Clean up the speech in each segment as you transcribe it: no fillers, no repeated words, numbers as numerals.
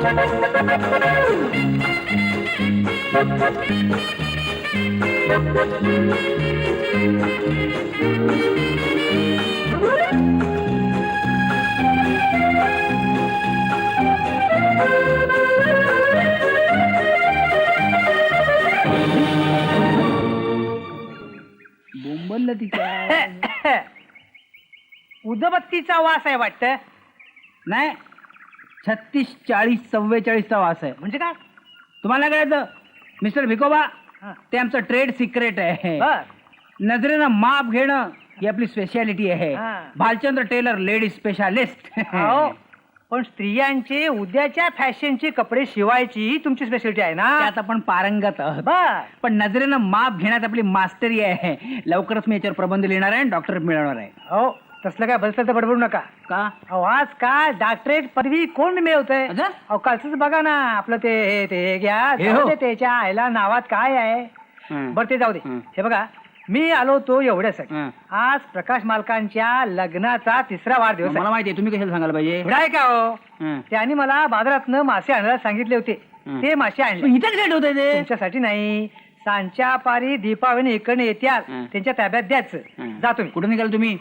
बोंबलला ती काय? उदबत्तीचा वास आहे वाटतं. नाही, 36, 40, 44चा वास आहे. म्हणजे काय? तुम्हाला काय कळतं मिस्टर भिकोबा? ते आमचं ट्रेड सिक्रेट आहे. बर. नजरेनं माप घेणं ही आपली स्पेशालिटी आहे. हा. Bhalchandra tailor ladies specialist. हो, पण स्त्रियांचे उद्याच्या फॅशनचे कपडे शिवायची तुमची स्पेशालिटी आहे ना. त्यात आपण पारंगत आहोत. बर. पण नजरेनं माप घेण्यात आपली मास्टरी आहे. लवकरच मी याच्यावर प्रबंध लिहिणार आहे, डॉक्टरेट मिळवणार आहे. हो, तसलं काय भलतं तर बडबडू नका. का? अहो, आज काय डॉक्टरेट पदवी कोण मिळवतंय? अच्छा? अहो, कालच बघा ना आपलं ते घ्या. हे हो. जाऊ दे, त्याच्या आईला नावात काय आहे. हं. बरं, ते जाऊ दे. हं. हे बघा, मी आलो तो एवढ्यासाठी. हं. आज प्रकाश मालकांच्या लग्नाचा 3रा वाढदिवस मला माहिती आहे, तुम्ही कशाला सांगायला पाहिजे? एवढा आहे का हो? हं. त्यांनी मला बाजारातनं मासे आणायला सांगितले होते. हं. ते मासे आणले. पण इथं लेट होतंय ते. तुमच्यासाठी नाही, सांच्या पारी दीपावली इकडे येत्याल हं. त्यांच्या ताब्यात द्यायचं. हं. जा तुम्ही. कुठं निघाल तुम्ही?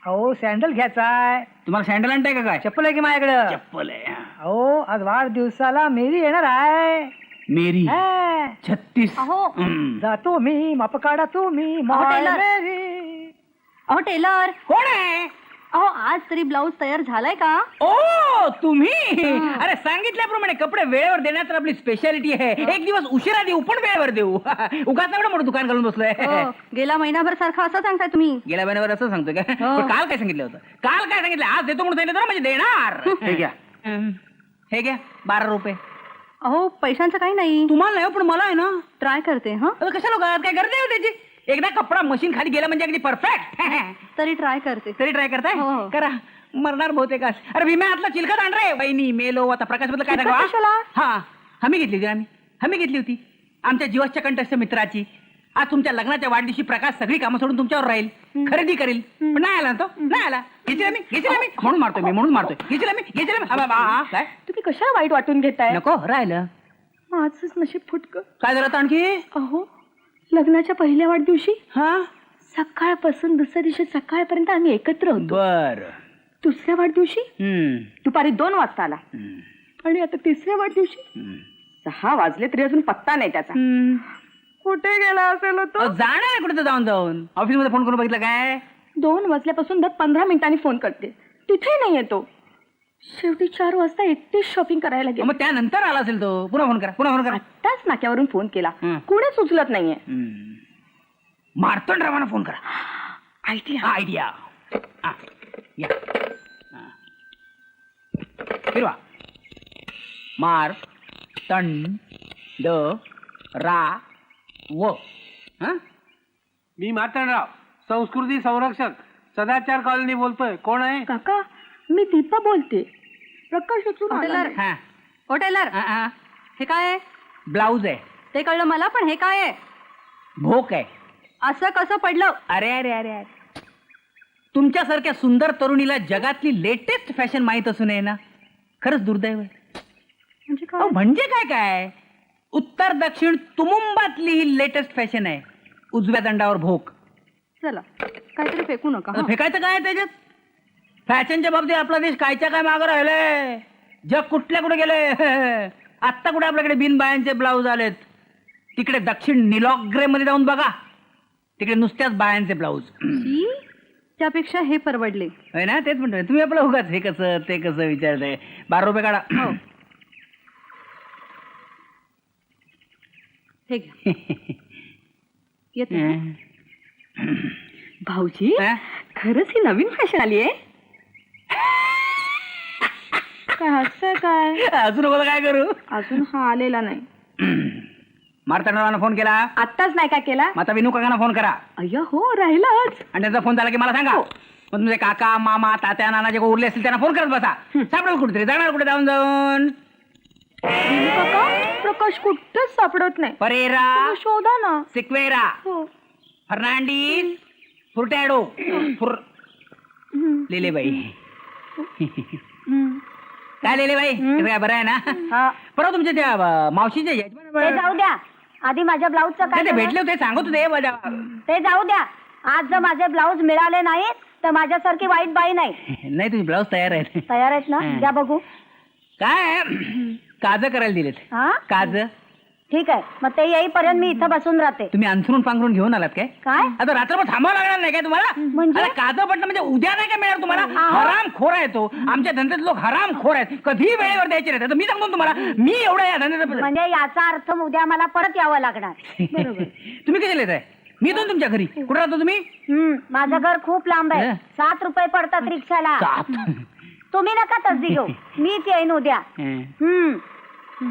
अहो, सँडल घ्यायचाय. तुम्हाला सँडल आणताय का काय? चप्पल आहे की माझ्याकडं? चप्पल आहे. अहो, आज वाढदिवसाला मेरी येणार आहे. मेरी हा. 36. अहो. हं. जातो मी, माप काढा तुम्ही, माय टेलर. मेरी. अहो टेलर, कोण आहे? अहो आज तरी ब्लाऊज तयार झालाय का? ओ, तुम्ही? हं. अरे सांगितल्याप्रमाणे कपडे वेळेवर देण्यात तर आपली स्पेशालिटी आहे. एक दिवस उशिरा देऊ पण वेळेवर देऊ. उगाच एवढं मोठं दुकान घालून बसलोय. हो, गेला महिनाभर सारखा असं सांगताय तुम्ही. गेल्या महिन्यावर असं सांगतोय का? हो. पण काल काय सांगितलं होतं? काल काय सांगितलं? आज देतो म्हणून सांगितलं तर म्हणजे देणार. हे घ्या. हे घ्या, 12 रुपये. अहो पैशांचं काही नाही, तुम्हाला नाही हो, पण मला आहे ना. ट्राय करते. हा कशाला उगाच? काय गरज आहे हो त्याची? एकदा कपडा मशीन खाली गेला म्हणजे अगदी परफेक्ट. तरी ट्राय करते. तरी ट्राय करताय? हो. करा. मरणार बहुतेक आज. अरे भीम्या आतला चिलखत आण रे. वहिनी मेलो आता प्रकाश बद्दल काय चिलखत सांगा? कशाला? हा, हमी घेतली होती हमी घेतली होती आमच्या जीवाच्या कंठस्थ मित्राची. आज तुमच्या लग्नाच्या वाढदिवशी प्रकाश सगळी कामं सोडून तुमच्यावर राहील, खरेदी करेल. पण नाही आला ना तो, नाही आला. घेतली मी म्हणून मारतोय. घेतली मी. काय तुम्ही कशाला वाईट वाटून घेताय? नको राहिलं. माझंच नशीब फुटक. काय झालं आता आणखी? अहो लग्नाच्या पहिल्या वाढदिवशी हा, सकाळपासून दुसऱ्या दिवशी सकाळपर्यंत आम्ही एकत्र होतो. बर. दुसऱ्या वाढदिवशी दुपारी 2 वाजता आला आणि आता तिसऱ्या वाढदिवशी 6 वाजले तरी अजून पत्ता नाही त्याचा. कुठे गेला असेल तो? जाणार कुठे जाऊन ऑफिस मध्ये फोन करून बघितलं काय? 2 वाजल्यापासून दर 15 मिनिटांनी फोन करते, तिथे नाही येतो. शेवटी 4 वाजता एकटीच शॉपिंग करायला गेली. मग त्यानंतर आला असेल तो. पुन्हा फोन करा. आत्ताच नाक्यावरून फोन केला, कुणीच उचलत नाहीये. मारतोंड रावाना फोन करा. आयडिया. फिरवा. मार तंड रा व. मी मार्तंडराव, संस्कृती संरक्षक, सदाचार कॉलनी बोलतोय. कोण आहे? काका मी दीपा बोलते. प्रकाश उचलून टेलर. ओ टेलर, हे काय आहे? ब्लाऊज आहे. ते कळलं मला, पण हे काय आहे? भोक आहे. असं कसं पडलं? अरे अरे अरे अरे, तुमच्यासारख्या सुंदर तरुणीला जगातली लेटेस्ट फॅशन माहित असू नये ना. खरंच दुर्दैव आहे. म्हणजे काय? म्हणजे काय उत्तर दक्षिण तुमुंबातली ही लेटेस्ट फॅशन आहे. उजव्या दंडावर भोक. चला काहीतरी फेकू नका. आता फेकायचं काय त्याच्यात? फॅशनच्या बाबतीत आपला देश कायच्या काय मागं राहिलंय. जग कुठल्या कुठे गेलंय. आत्ता कुठे आपल्याकडे बिनबायांचे ब्लाऊज आलेत. तिकडे दक्षिण निलॉग्रे मध्ये जाऊन बघा, तिकडे नुसत्याच बायांचे ब्लाऊज. त्यापेक्षा हे परवडले. होय ना, तेच म्हणतोय. तुम्ही आपलं उगाच हे कसं ते कसं विचारताय. 12 रुपये काढा. हो. हे घ्या. येते. भाऊजी खरंच ही नवीन फॅशन आली आहे. काय हसताय काय? अजून बोला काय करू? अजून हा आलेला नाही. मार्तंडरावांना फोन केला? आत्ताच नाही का केला? मग आता विनू काकांना फोन करा. अय्या हो, राहिलाच. आणि त्यांचा फोन झाला की मला सांगा. मग तुमचे काका मामा तात्या नाना जे उरले असतील त्यांना फोन करत बसा. सापडेल कुठेतरी, जाणार कुठे जाऊन काका प्रकाश कुठंच सापडत नाही. परेरा, शोधा ना. सिक्वेरा, फर्नांडिस, फुरटॅडो, लिलेबाई. काय लिहिले बाई कसं काय बरं आहे ना हा. परवा तुमच्या त्या मावशीच्या यजमान ते जाऊ द्या आधी माझ्या ब्लाऊजचं काय ते झालं? भेटले होते सांगत होते माझ्या ते जाऊ द्या आज जर माझे ब्लाऊज मिळाले नाहीत तर माझ्यासारखी वाईट बाई नाही नाही तुझी ब्लाऊज तयार आहे तयार आहेत ना हं. द्या बघू काय काज करायला दिलेत हा काज ठीक आहे मग ते येईपर्यंत मी इथं बसून राहते तुम्ही अंथरून पांघरून घेऊन आलात काय काय आता रात्रभर थांबावं लागणार नाही काय तुम्हाला म्हणजे? अरे काजं पडणं म्हणजे उद्या नाही का मिळणार तुम्हाला अहो. हराम खोर आहे तो आमच्या धंद्यात लोक हराम खोर आहेत कधी वेळेवर द्यायचे नाही आता मी सांगतो ना तुम्हाला मी एवढ्या या धंद्यात म्हणजे याचा अर्थ उद्या मला परत यावं लागणार तुम्ही कधी येत आहे मी येतो ना तुमच्या घरी कुठे राहतो तुम्ही माझं घर खूप लांब आहे हं. 7 रुपये पडतात रिक्षाला साप. तुम्ही नका तसदी घेऊ मीच येईन उद्या हं.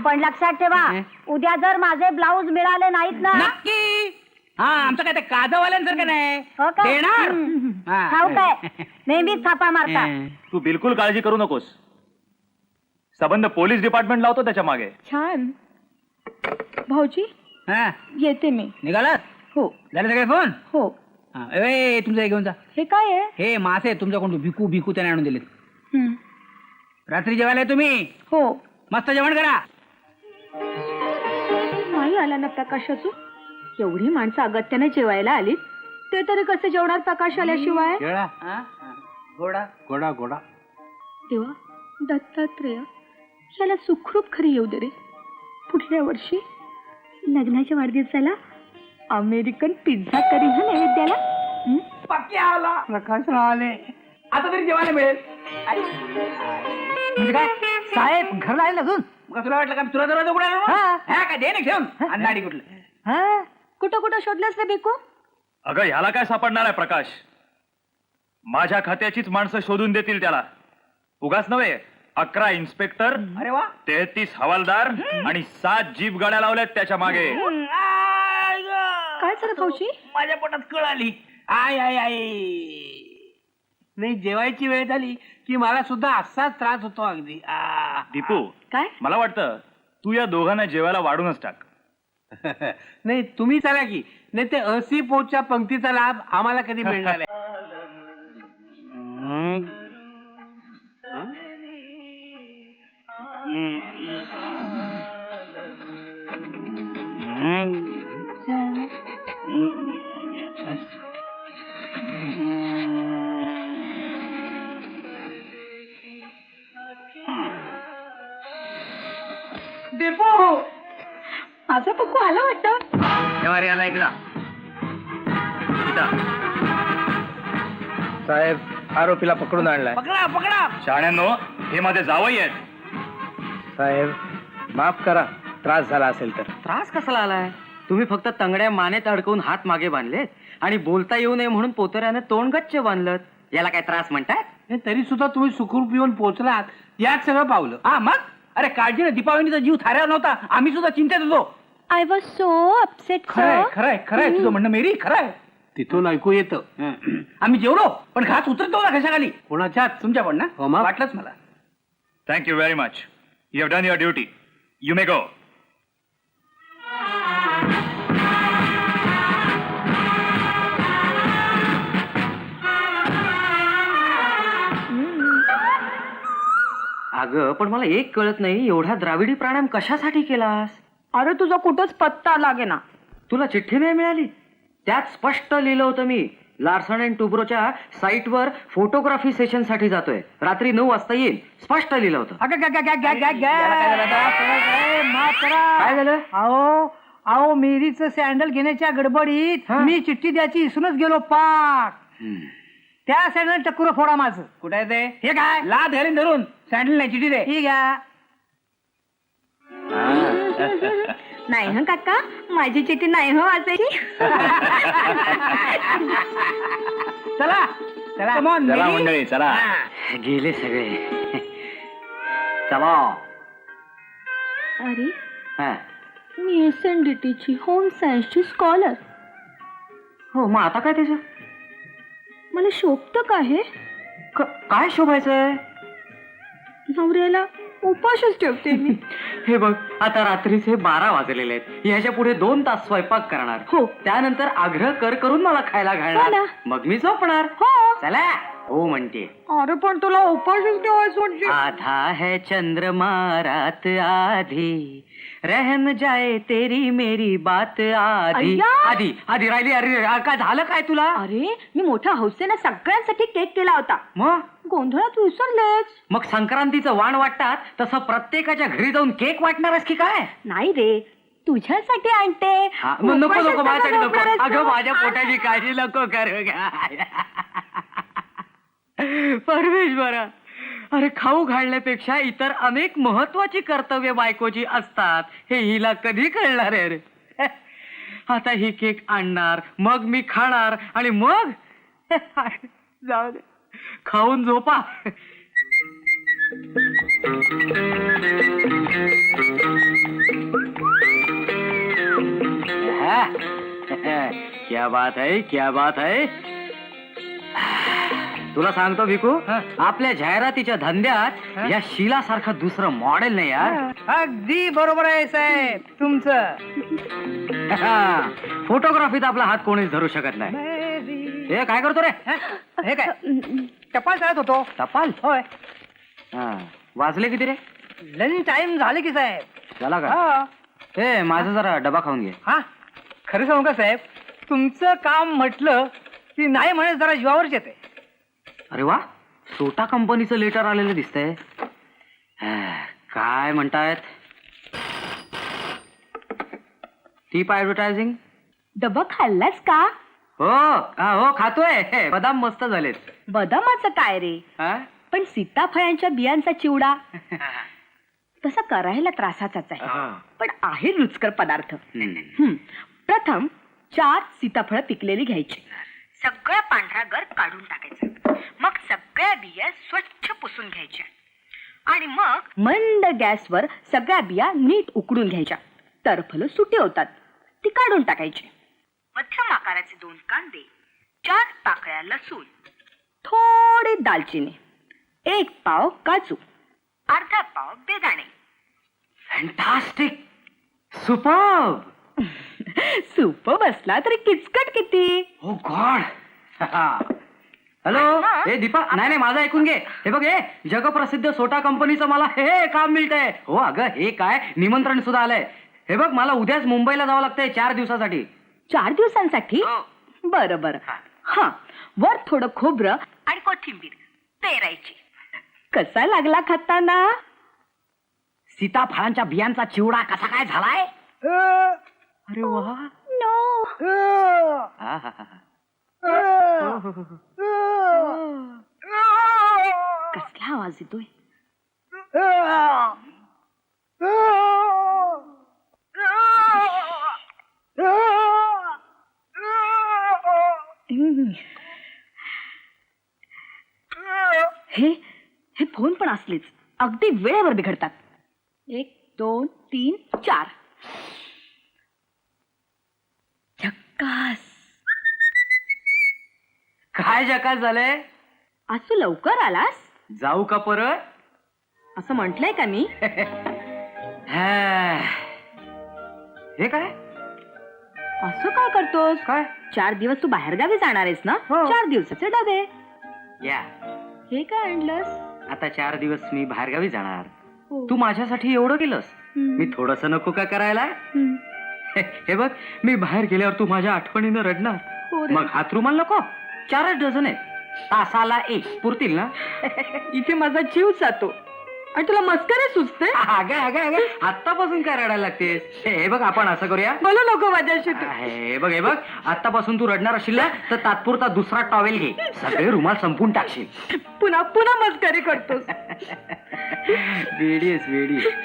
पण लक्षात ठेवा हं. उद्या जर माझे ब्लाऊज मिळाले नाहीत ना नक्की हा आमचं काय ते काजवाल्यांसारखं नाही हो का? देणार हा. ठाऊ काय नेहमीच थापा मारता हं. तू बिलकुल काळजी करू नकोस संबंध पोलीस डिपार्टमेंट लावतो त्याच्या मागे. छान भाऊजी हा येते मी निघालात हो झाले सगळे फोन हो हा ए तुमचं हे घेऊन जा हे काय आहे हे मासे आहेत तुमच्याकडून भिकू भिकू त्याने आणून दिलेत रात्री जेवायला आहे तुम्ही हो मस्त जेवण करा नाही आला ना प्रकाश अजून एवढी माणसं अगत्याने जेवायला आली ते तरी कसे जेवणार प्रकाश आल्याशिवाय केळा हा? घोडा घोडा घोडा देवा दत्तात्रेय याला सुखरूप खरी येऊ दे रे पुढल्या वर्षी लग्नाच्या वाढदिवसाला अमेरिकन पिझ्झा करी हा नैवेद्याला पक्की आला प्रकाश आले आता तरी जेवायला मिळेल आई. म्हणजे काय साहेब घरला आले अजून मग तुला वाटलं का तुला दरवाजा उघडा हा. हा काय दे ना ठेवून अन्नाडी कुठलं हा कुठं कुठं शोधलंस रे बेकू अगं ह्याला काय सापडणार आहे प्रकाश माझ्या खात्याचीच माणसं शोधून देतील त्याला उगाच नव्हे 11 इन्स्पेक्टर अरे वा 33 हवालदार आणि 7 जीप गाड्या लावल्यात त्याच्या मागे. आय गं. काय झालं भाऊजी माझ्या पोटात कळ आली आय आय आय नाही जेवायची वेळ झाली की मला सुद्धा असाच त्रास होतो अगदी दीपू काय मला वाटतं तू या दोघांना जेवायला वाढूनच टाक. नाही तुम्ही चला की नाही ते असी पोटच्या पंक्तीचा लाभ आम्हाला कधी मिळणार आहे दीपू माझा पक्कू आला वाटतं अरे आला एकदा इथं. साहेब आरोपीला पकडून आणलाय पकडा पकडा शहाण्यांनो हे माझे जावई आहेत. साहेब माफ करा त्रास झाला असेल तर त्रास कसाला आलाय तुम्ही फक्त तंगड्या मानेत अडकवून हात मागे बांधले आणि बोलता येऊ नये म्हणून पोतऱ्याने तोंड गच्च बांधलं याला काय त्रास म्हणतात नाही, तरी सुद्धा तुम्ही सुखरूप येऊन पोहोचलात यात सगळं पावलं हा मग अरे काळजी ना दीपावलीचा जीव थाऱ्यावर नव्हता आम्ही सुद्धा चिंतेत होतो आय वॉज सो अपसेट खरंय खरंय खरंय तुझं म्हणणं मेरी खरंय तिथून ऐकू येतं आम्ही जेवलो पण घास उतरत नव्हता कशाखाली कोणाच्यात तुमच्या पण ना हो मग. वाटलंच मला Thank you very much. You have done your duty. You may go. अगं पण मला एक कळत नाही एवढा द्राविडी प्राणायाम कशासाठी केलास अरे तुझा कुठंच पत्ता लागे ना तुला चिठ्ठी नाही मिळाली त्यात स्पष्ट लिहिलं होतं मी लार्सन अँड टुब्रोच्या साईटवर फोटोग्राफी सेशन साठी जातोय रात्री 9 वाजता येईल स्पष्ट लिहिलं होतं अगं गा, गा, गा, गा, गा, गा. याला काय झालं आता? माफ करा. काय झालं अहो अहो मेरीचं सँडल घेण्याच्या गडबडीत हा. मी चिठ्ठी द्यायची विसरूनच गेलो पाक त्या सँडल टक्कर फोडा माझं कुठे आहे ते हे काय लाद घालीन धरून सँडल नाही चिठी दे ठीक आहे नाही हं काका माझी चिठी नाही हो वाचायची चला चला Come on, चला Mary. मंडळी चला. हा. गेले सगळे चला अरे हा. मी SNDT ची होम सायन्सची स्कॉलर हो मग आता काय त्याचं मला शोभतं का हे काय शोभायचंय नवऱ्याला उपाशच ठेवते मी हे बघ आता रात्रीचे 12 वाजलेले आहेत ह्याच्या पुढे 2 तास स्वयंपाक करणार हो. त्यानंतर आग्रह करून मला खायला हो घालणार ना. मग मी झोपणार हो चला हो म्हणते. अरे पण तुला उपाशीच ठेवायचं म्हणजे आधा है चंद्रमा रात आधी रहन जाए तेरी मेरी बात आधी. अय्या! आधी आधी राहिली. अरे काय झालं काय तुला? अरे मी मोठ्या हौसेने सगळ्यांसाठी केक केला होता. मग गोंधळात विसरलेच. मग संक्रांतीचं वाण वाटतात तसं प्रत्येकाच्या घरी जाऊन केक वाटणारच की काय? नाही रे, तुझ्यासाठी आणते. हा, मग नको उपाशी नको माझ्यासाठी नको. झोपणारच अगं तू. माझ्या पोटाची काळजी नको करू परमेश्वरा. अरे खाऊ घालण्यापेक्षा इतर अनेक महत्वाची कर्तव्य बायकोची असतात हे हिला कधी कळणार आहे रे. आता ही केक आणणार मग मी खाणार आणि मग जाऊ दे खाऊन झोपा. क्या बात है क्या बात है. तुला सांगतो भिकू, आपल्या जाहिरातीच्या धंद्यात या शीला सारखं दुसरं मॉडेल नाही यार. अगदी बरोबर आहे साहेब तुमचं. फोटोग्राफीत आपला हात कोणीच धरू शकत नाही. हे काय करतो रे? हे काय टपाल चालत होतो. टपाल? होय. वाजले किती रे? लंच टाइम झाले की साहेब. झाला का? हा हे माझा जरा डबा खाऊन घे. हा खरं सांगू का साहेब, तुमचं काम म्हटलं की नाही म्हणे जरा जीवावरच येते. अरे वा, सोटा कंपनीचं लेटर आलेलं दिसतंय. काय म्हणतायत? टीप ऍडव्हर्टायझिंग. डबा खाल्लास का? हो खातोय. बदाम मस्त झालेत. बदामाचं काय रे, हा? पण सीताफळांच्या बियांचा चिवडा तसा करायला त्रासाचाच आहे, पण आहे रुचकर पदार्थ. प्रथम 4 सीताफळ पिकलेली घ्यायची. सगळा पांढरा गर काढून टाकायचा. मग सगळ्या बिया स्वच्छ पुसून घ्यायच्या आणि मग मंद गॅसवर सगळ्या बिया नीट उकडून घ्यायच्या. टरफलं सुटी होतात, ती काढून टाकायची. मध्यम आकाराचे 2 कांदे, 4 पाकळ्या लसूण, थोडी दालचिनी, 1 पाव काजू, अर्धा पाव बेदाणे. फॅन्टास्टिक. सुपर्ब. सूप बसला तरी किचकट किती. ओ गॉड. हॅलो. हे दीपा, नाही माझं ऐकून घे. हे बघ, हे जगप्रसिद्ध सोटा कंपनीचं मला हे काम मिळतंय. हो अगं, हे काय निमंत्रण सुद्धा आलंय. हे बघ, मला उद्याच मुंबईला जावं लागतंय 4 दिवसासाठी. 4 दिवसांसाठी? बरं बरं. हा, वर थोडं खोबरं आणि कोथिंबीर पेरायची. कसा लागला खाताना? सीताफळांच्या बियांचा चिवडा कसा काय झालाय? अरे वा. नो. कसला आवाज येतोय? हे फोन पण असलेच अगदी वेळेवर बिघडतात. 1 2 3 4. झक्कास. काय जकास झालंय? आज तू लवकर आलास? जाऊ का परत? असं म्हटलंय का मी? हे काय? असं काय करतोस? काय? 4 दिवस तू बाहेरगावी जाणार आहेस ना? 4 दिवसाचे डबे. या, हे काय आणलंस? आता 4 दिवस मी बाहेरगावी जाणार. हो. तू माझ्यासाठी एवढं केलंस, मी थोडस नको का करायला? हे बघ, मी बाहेर गेल्यावर तू माझ्या आठवणीनं रडणार. हो रे. मग हात रुमाल नको? 4 डझन आहेत. तासाला 1 पुरतील ना? इथे माझा जीव जातो आणि तुला मस्करी सुचते. अगं आत्तापासून काय रडायला लागतेस? हे बघ, आपण असं करूया. बोलू नको माझ्याशी तू. हे बघ, आत्तापासून तू रडणार असशील ना तर तात्पुरता दुसरा टॉवेल घे. सगळे रुमाल संपून टाकशील. पुन्हा मस्करी करतोस. वेडी आहेस, वेडी.